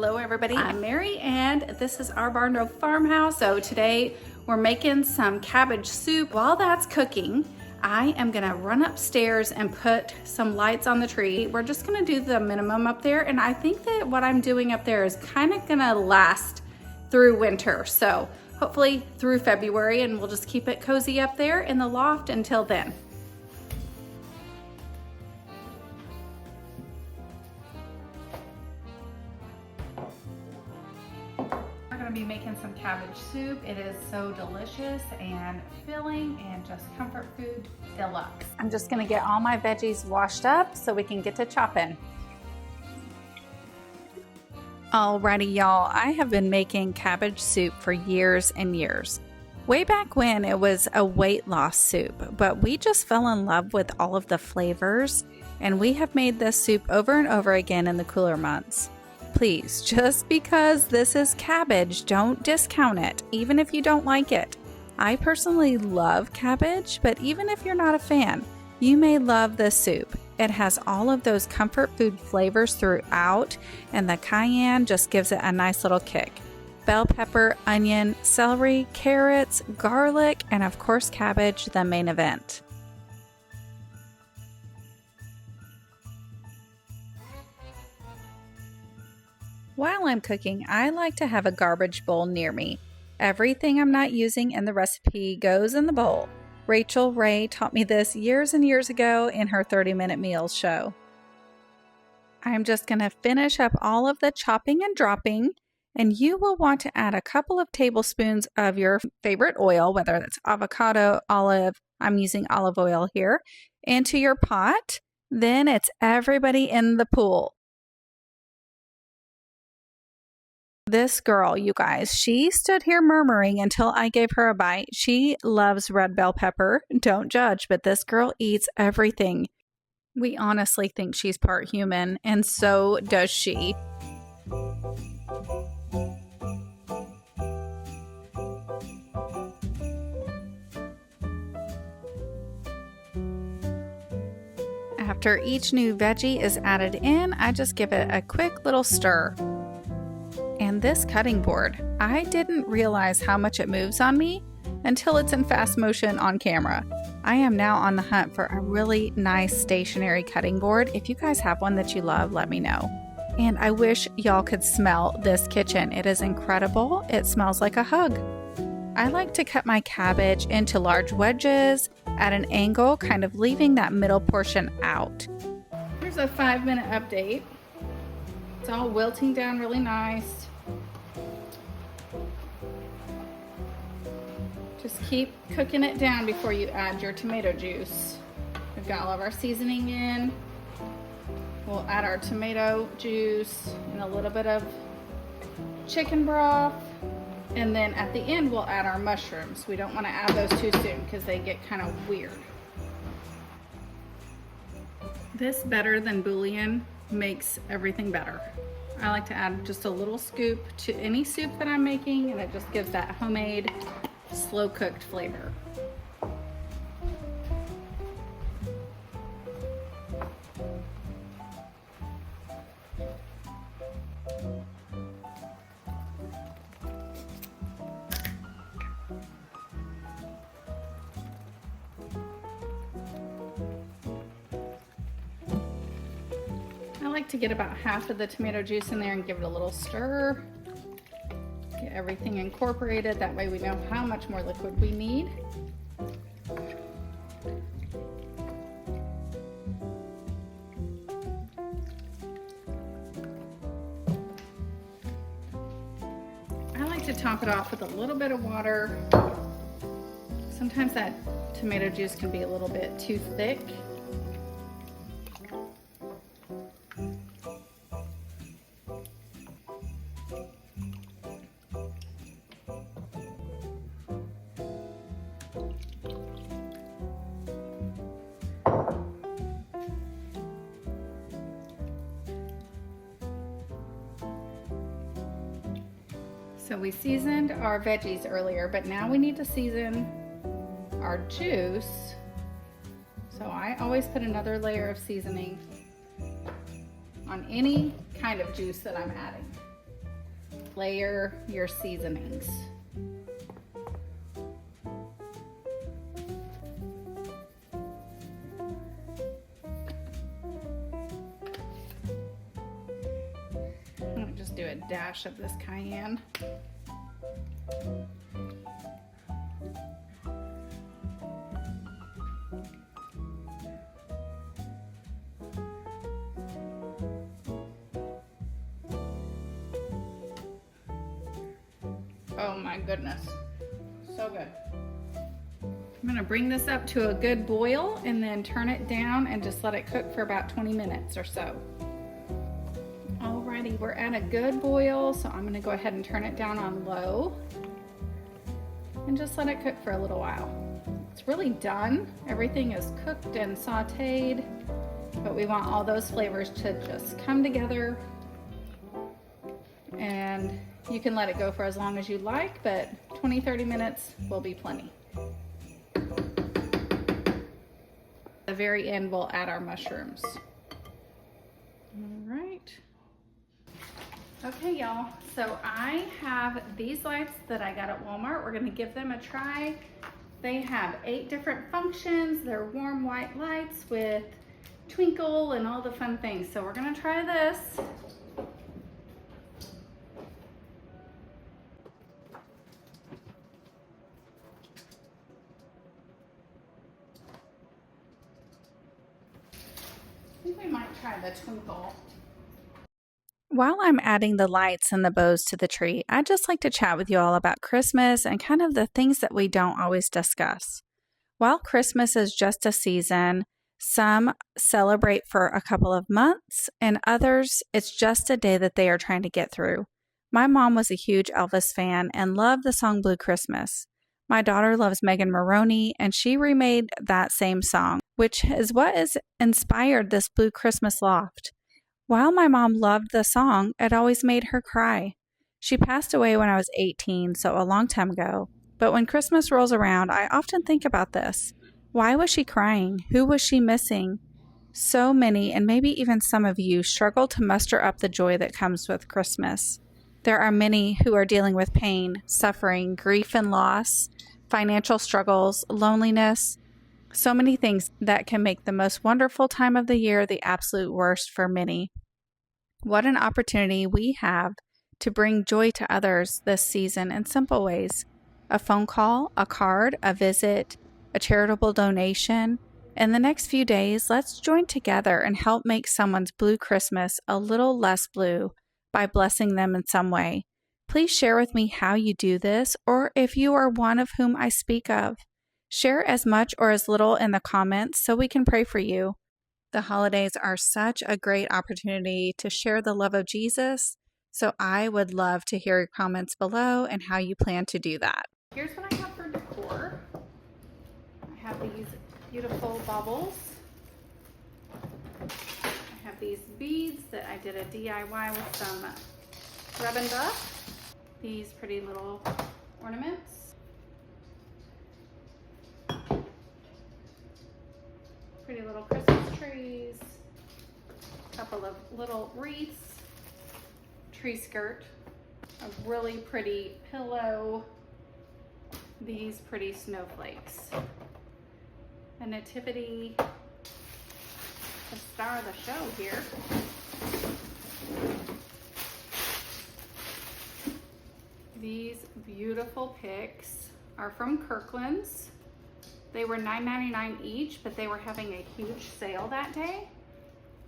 Hello everybody, I'm Mary and this is our Barn Row farmhouse. So today we're making some cabbage soup. While that's cooking, I am gonna run upstairs and put some lights on the tree. We're just gonna do the minimum up there, and I think that what I'm doing up there is kind of gonna last through winter. So hopefully through February, and we'll just keep it cozy up there in the loft until then. Be making some cabbage soup. It is so delicious and filling and just comfort food deluxe. I'm just gonna get all my veggies washed up so we can get to chopping. Alrighty y'all, I have been making cabbage soup for years and years. Way back when it was a weight loss soup, but we just fell in love with all of the flavors, and we have made this soup over and over again in the cooler months. Please, just because this is cabbage, don't discount it, even if you don't like it. I personally love cabbage, but even if you're not a fan, you may love this soup. It has all of those comfort food flavors throughout, and the cayenne just gives it a nice little kick. Bell pepper, onion, celery, carrots, garlic, and of course cabbage, the main event. While I'm cooking, I like to have a garbage bowl near me. Everything I'm not using in the recipe goes in the bowl. Rachel Ray taught me this years and years ago in her 30-minute meals show. I'm just going to finish up all of the chopping and dropping, and you will want to add a couple of tablespoons of your favorite oil, whether that's avocado, olive, I'm using olive oil here, into your pot. Then it's everybody in the pool. This girl, you guys, she stood here murmuring until I gave her a bite. She loves red bell pepper. Don't judge, but this girl eats everything. We honestly think she's part human, and so does she. After each new veggie is added in, I just give it a quick little stir. And this cutting board, I didn't realize how much it moves on me until it's in fast motion on camera. I am now on the hunt for a really nice stationary cutting board. If you guys have one that you love, let me know. And I wish y'all could smell this kitchen. It is incredible. It smells like a hug. I like to cut my cabbage into large wedges at an angle, kind of leaving that middle portion out. Here's a 5-minute update. It's all wilting down really nice. Just keep cooking it down before you add your tomato juice. We've got all of our seasoning in. We'll add our tomato juice and a little bit of chicken broth. And then at the end, we'll add our mushrooms. We don't want to add those too soon because they get kind of weird. This better than bouillon makes everything better. I like to add just a little scoop to any soup that I'm making, and it just gives that homemade, slow cooked flavor. I like to get about half of the tomato juice in there and give it a little stir. Get everything incorporated, that way we know how much more liquid we need. I like to top it off with a little bit of water. Sometimes that tomato juice can be a little bit too thick. So we seasoned our veggies earlier, but now we need to season our juice. So I always put another layer of seasoning on any kind of juice that I'm adding. layer your seasonings. I'm gonna just do a dash of this cayenne. Oh my goodness, so good. I'm gonna bring this up to a good boil and then turn it down and just let it cook for about 20 minutes or so. Alrighty, we're at a good boil, so I'm gonna go ahead and turn it down on low and just let it cook for a little while. It's really done. Everything is cooked and sauteed, but we want all those flavors to just come together, and you can let it go for as long as you like, but 20-30 minutes will be plenty. At the very end, we'll add our mushrooms. All right. Okay, y'all, so I have these lights that I got at Walmart. We're gonna give them a try. They have 8 different functions. They're warm white lights with twinkle and all the fun things. So we're gonna try this. I think we might try the twinkle. While I'm adding the lights and the bows to the tree, I'd just like to chat with you all about Christmas and kind of the things that we don't always discuss. While Christmas is just a season, some celebrate for a couple of months, and others, it's just a day that they are trying to get through. My mom was a huge Elvis fan and loved the song Blue Christmas. My daughter loves Megan Maroney, and she remade that same song, which is what has inspired this Blue Christmas Loft. While my mom loved the song, it always made her cry. She passed away when I was 18, so a long time ago. But when Christmas rolls around, I often think about this. Why was she crying? Who was she missing? So many, and maybe even some of you, struggle to muster up the joy that comes with Christmas. There are many who are dealing with pain, suffering, grief and loss, financial struggles, loneliness, so many things that can make the most wonderful time of the year the absolute worst for many. What an opportunity we have to bring joy to others this season in simple ways. A phone call, a card, a visit, a charitable donation. In the next few days, let's join together and help make someone's Blue Christmas a little less blue by blessing them in some way. Please share with me how you do this, or if you are one of whom I speak of. Share as much or as little in the comments so we can pray for you. The holidays are such a great opportunity to share the love of Jesus, so I would love to hear your comments below and how you plan to do that. Here's what I have for decor. I have these beautiful baubles. I have these beads that I did a DIY with some rub and buff. These pretty little ornaments. Pretty little Christmas trees, a couple of little wreaths, tree skirt, a really pretty pillow, these pretty snowflakes, a nativity, the star of the show here. These beautiful picks are from Kirkland's. They were $9.99 each, but they were having a huge sale that day.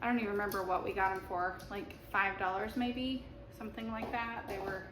I don't even remember what we got them for, like $5 maybe, something like that. They were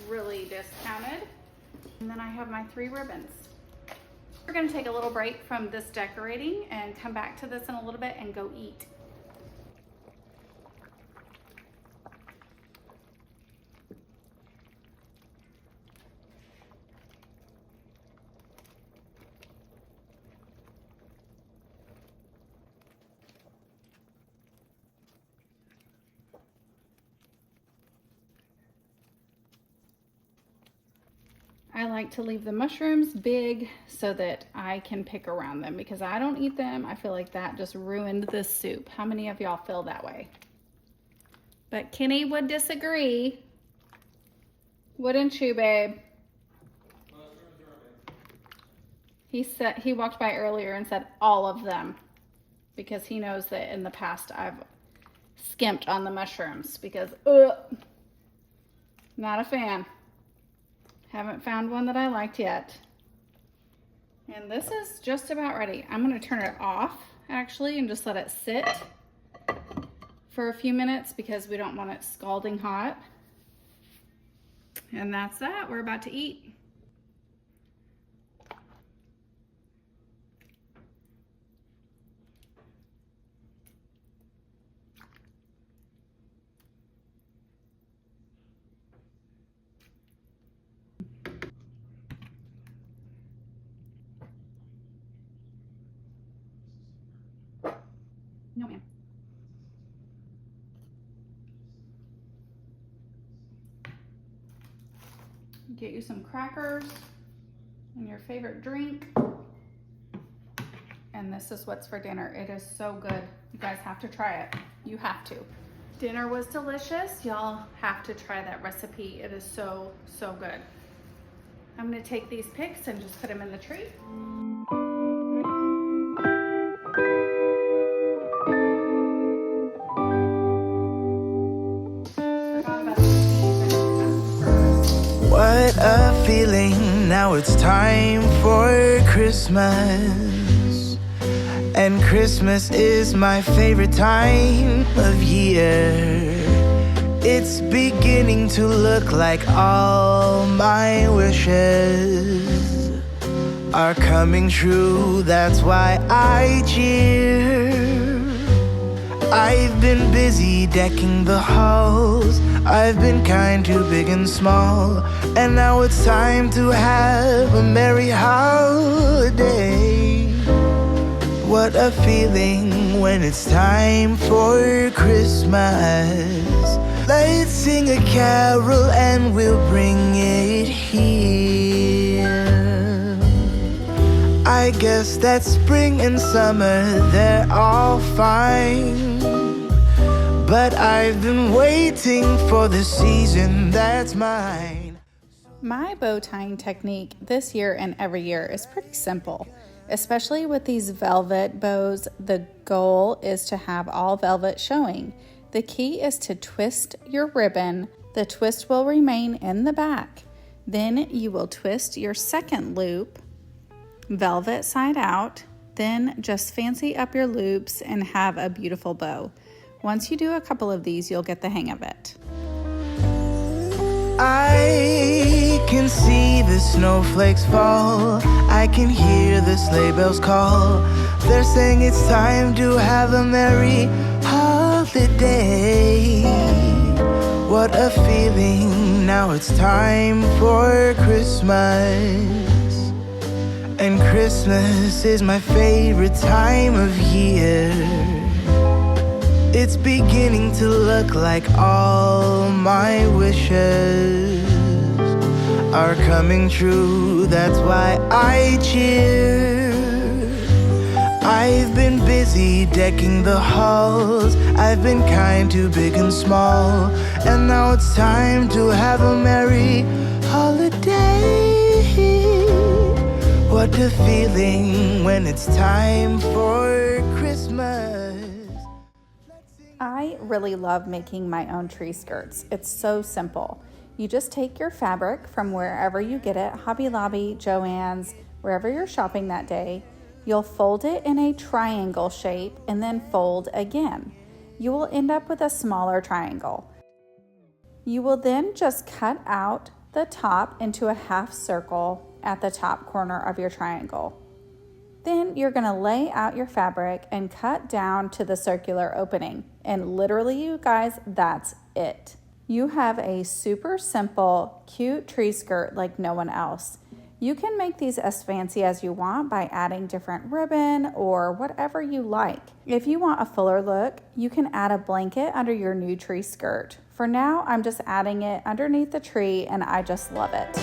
really discounted. And then I have my 3 ribbons. We're gonna take a little break from this decorating and come back to this in a little bit and go eat. I like to leave the mushrooms big so that I can pick around them because I don't eat them. I feel like that just ruined this soup. How many of y'all feel that way? But Kenny would disagree. Wouldn't you, babe? He walked by earlier and said all of them because he knows that in the past I've skimped on the mushrooms because not a fan. Haven't found one that I liked yet. And this is just about ready. I'm going to turn it off actually and just let it sit for a few minutes because we don't want it scalding hot. And that's that. We're about to eat. No, ma'am. Get you some crackers and your favorite drink. And this is what's for dinner. It is so good. You guys have to try it. You have to. Dinner was delicious. Y'all have to try that recipe. It is so, so good. I'm gonna take these picks and just put them in the tree. What a feeling, now it's time for Christmas. And Christmas is my favorite time of year. It's beginning to look like all my wishes are coming true, that's why I cheer. I've been busy decking the halls, I've been kind to big and small, and now it's time to have a merry holiday. What a feeling when it's time for Christmas. Let's sing a carol and we'll bring it here. I guess that spring and summer, they're all fine, but I've been waiting for the season that's mine. My bow tying technique this year and every year is pretty simple, especially with these velvet bows. The goal is to have all velvet showing. The key is to twist your ribbon. The twist will remain in the back. Then you will twist your second loop, velvet side out, then just fancy up your loops and have a beautiful bow. Once you do a couple of these, you'll get the hang of it. I can see the snowflakes fall, I can hear the sleigh bells call. They're saying it's time to have a merry holiday. What a feeling, now it's time for Christmas. And Christmas is my favorite time of year. It's beginning to look like all my wishes are coming true, that's why I cheer. I've been busy decking the halls, I've been kind to big and small, and now it's time to have a merry holiday. What a feeling when it's time for Christmas. I really love making my own tree skirts. It's so simple. You just take your fabric from wherever you get it, Hobby Lobby, Joann's, wherever you're shopping that day. You'll fold it in a triangle shape and then fold again. You will end up with a smaller triangle. You will then just cut out the top into a half circle at the top corner of your triangle. Then you're going to lay out your fabric and cut down to the circular opening. And literally, you guys, that's it. You have a super simple, cute tree skirt like no one else. You can make these as fancy as you want by adding different ribbon or whatever you like. If you want a fuller look, you can add a blanket under your new tree skirt. For now, I'm just adding it underneath the tree and I just love it.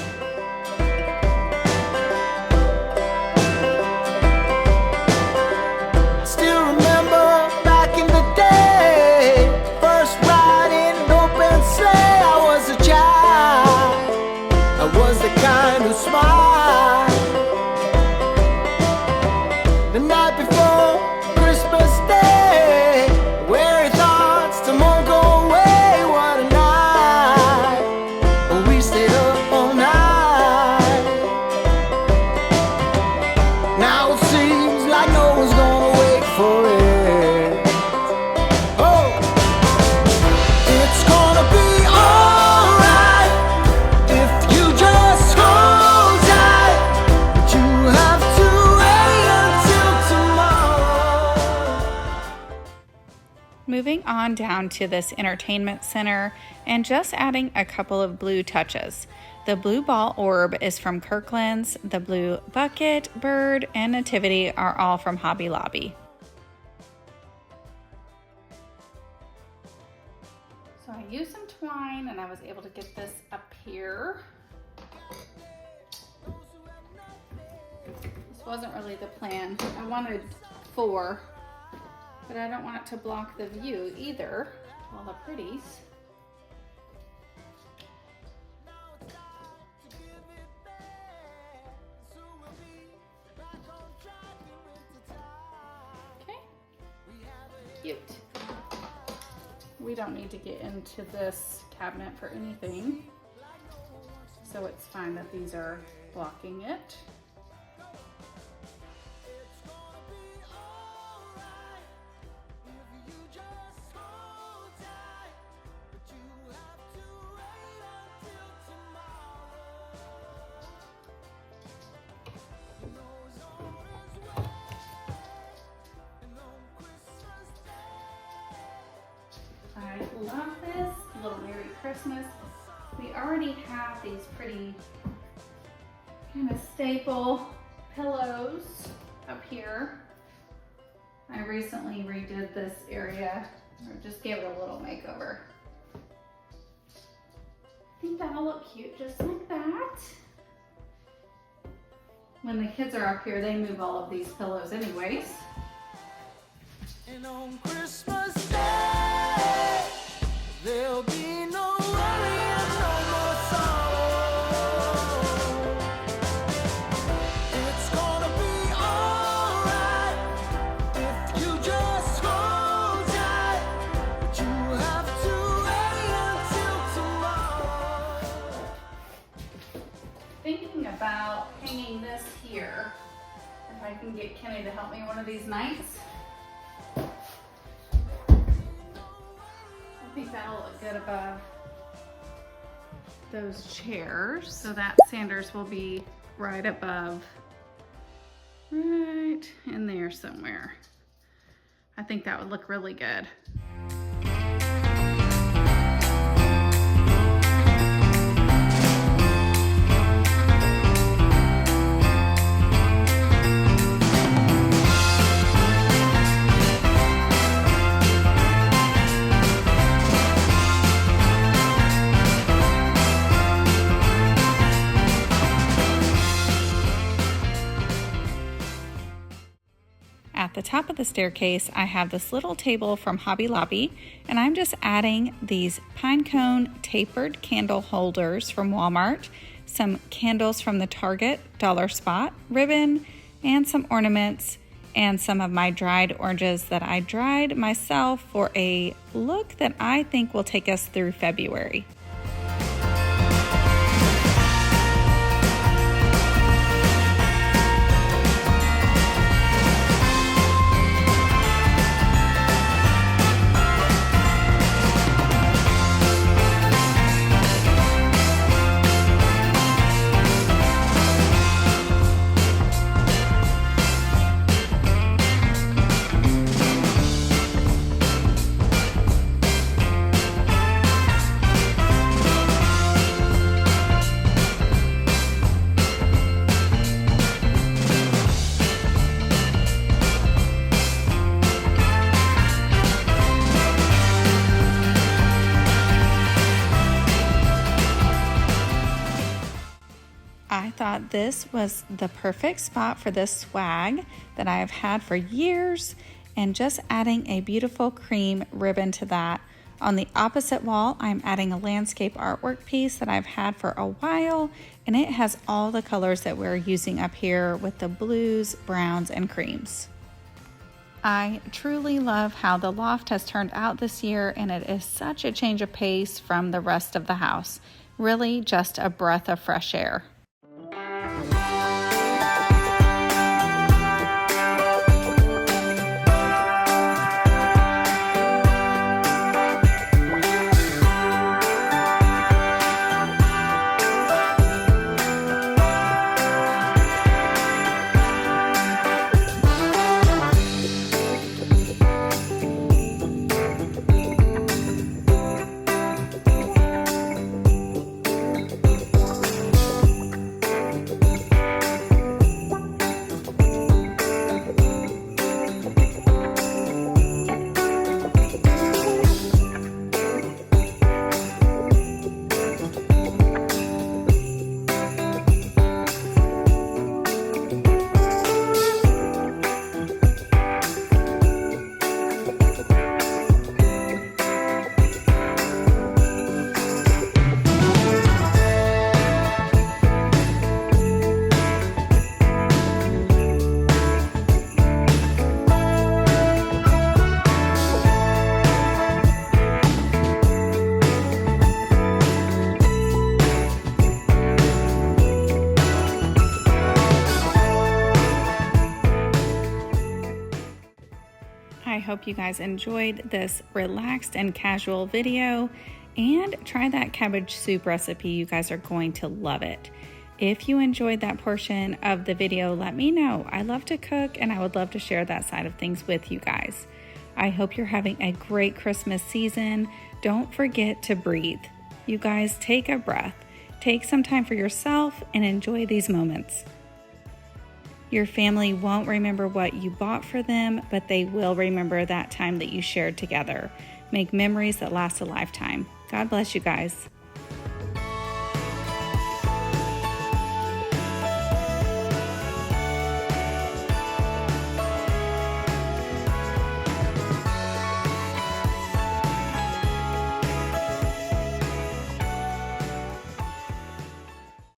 night before Christmas Day. Weary thoughts to won't go away. What a night. We stayed up all night. Now it seems like no one's gonna wait for it. Oh, it's gonna be alright if you just hold tight. But you have to wait until tomorrow. Moving on down to this entertainment center and just adding a couple of blue touches. The blue ball orb is from Kirkland's, the blue bucket, bird, and nativity are all from Hobby Lobby. So I used some twine and I was able to get this up here. This wasn't really the plan. I wanted 4, but I don't want it to block the view either. All the pretties. Okay, cute. We don't need to get into this cabinet for anything, so it's fine that these are blocking it. I love this little Merry Christmas. We already have these pretty kind of staple pillows up here. I recently redid this area, or just gave it a little makeover. I think that'll look cute just like that. When the kids are up here, they move all of these pillows anyways. And on Christmas Day, there'll be no worry and no more sorrow. It's gonna be alright if you just hold tight. But you have to wait until tomorrow. Thinking about hanging this here, if I can get Kenny to help me one of these nights. I think that'll look good above those chairs. So that Sanders will be right above, right in there somewhere. I think that would look really good. At the top of the staircase, I have this little table from Hobby Lobby, and I'm just adding these pine cone tapered candle holders from Walmart, some candles from the Target dollar spot, ribbon, and some ornaments, and some of my dried oranges that I dried myself for a look that I think will take us through February. I thought this was the perfect spot for this swag that I have had for years, and just adding a beautiful cream ribbon to that. On the opposite wall, I'm adding a landscape artwork piece that I've had for a while, and it has all the colors that we're using up here with the blues, browns, and creams. I truly love how the loft has turned out this year, and it is such a change of pace from the rest of the house. Really just a breath of fresh air. I hope you guys enjoyed this relaxed and casual video, and try that cabbage soup recipe. You guys are going to love it. If you enjoyed that portion of the video, let me know. I love to cook and I would love to share that side of things with you guys. I hope you're having a great Christmas season. Don't forget to breathe. You guys, take a breath. Take some time for yourself and enjoy these moments. Your family won't remember what you bought for them, but they will remember that time that you shared together. Make memories that last a lifetime. God bless you guys.